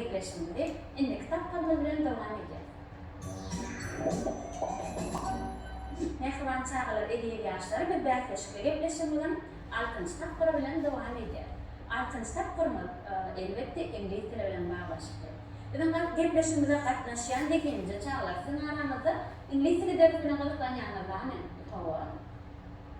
gepleşmeli. Indi kitap kalma bilen devam eder. Mehriban çağlar ediyeli yaşları ve berkeşikle gepleşmeden 6. tapkara bilen devam eder. 6. tapkırma elbette İngiliz dili bilen bağlaşıktır. Demek gepleşmede katnaşyan dekince çağlar sizin aramızda İngiliz dili dersine kalıklanyanlar var mı? Tamam.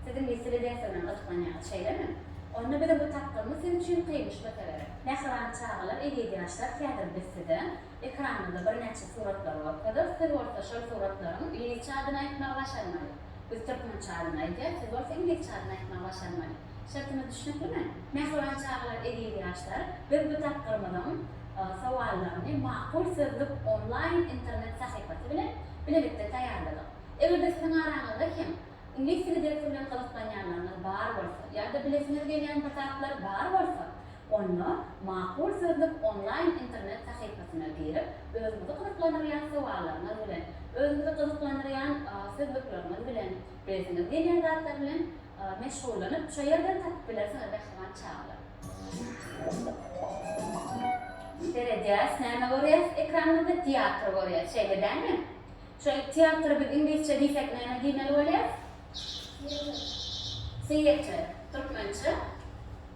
Sizin İngiliz dili dersine kalıklanyan şeyler mi? Onda bir de bu tapkırma sizin için kıymış bakalım. Mehriban çağlar ediyeli yaşlar teatr bitside ekranında bir neçe suratlar ortadır. Siz orta şöyle suratların İngilizce adına aytmaya başarmayın. Biz Türkmençe adına aytıyor, siz orta İngilizce adına aytmaya başarmayın. Şartını düşündü mü? Mehriban çağlar ediyeli yaşlar biz bu tapkırmadan savallarını makul sözlük online internet sahifası birlikte tayarladık. Eğer de sizin aranızda kim? İngiliz dili dersi bilen kalıplanyanlarınız bar bolsa, ya da bilesiniz gelen tasarruflar bar bolsa, onu makul sözlük online internet sahifasına girip, özünüzü kalıplandırılan savallarınız bilen, özünüzü kalıplandırılan sözlükleriniz bilen, bilesiniz gelen zatlar bilen meşgullanıp, şu yerden tapıp bilersiniz Mehriban çağlar. Dereceğiz, neyme görüyoruz? Ekranında tiyatro görüyoruz. Şeyde değil mi? Şöyle tiyatro bir İngilizce diysek neyme dinle görüyoruz? Theater. Türkmençe.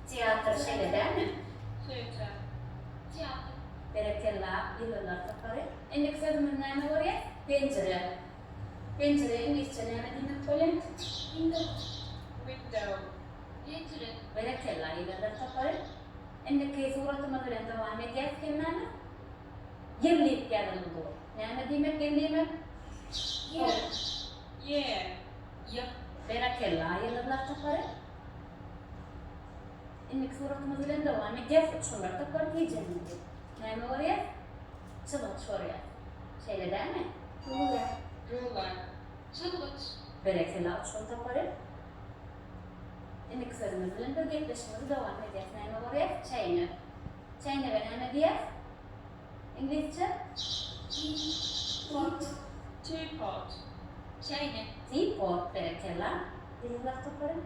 Tiyatro şeyde değil mi? Theater. Tiyatro. Berekella, yıllar takarı. Endeki sözümüz neyme görüyoruz? Pencere. Pencere İngilizce neyme dinle söyleyeyim? Window. Window. Pencere. Berekella, yıllar takarı. Endeki suratımız bilen devam edeceğiz kimlerle? Yerleyip gelin bu. Yani demek yerleymek? Yeah. Yeah. Yeah. Berekella, yıllar takarı. Endeki suratımız bilen devam edeceğiz. Şunlar takarı diyeceğim. Yani oraya çılık şuraya. Şeyle değil mi? Ruler. Ruler. Çıgıç. Berekella, şunu takarı. Endeki sözümüz bilen de gepleşmemize devam edeceğiz. Yani oraya çayını. Çayını ve ne diyeceğiz? İngilizce? Teapot. Teapot. Çayne. Teapot berekella. Dilizler takarı.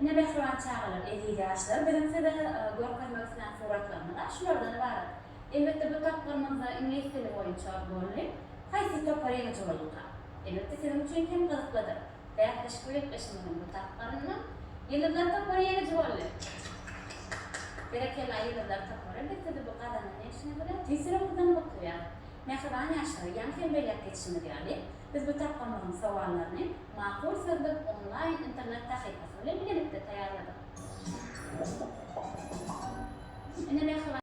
Ne Mehriban çağlar, ediyeli yaşlar. Bizim size Gorkay Möksünen suratlarını da şunlardan ibaret. Elbette bu taplarımızda İngiliz dili boyunca bölünüp, kaysi taparı yenici olurlar. Elbette sizin için kim kılıkladır? Ve yaklaşık üretleşiminin bu taplarını yıllar taparı yenici olurlar. Berekella yıllar taparı, bitti de bu kadanın eşine böyle tesirimizden bakıyor. Mehriban yaşları, yani kim belirli geçişini geldi. Biz bu taplarımızın savallarını makul sözlük online internet sahifası ile birlikte tayarladık.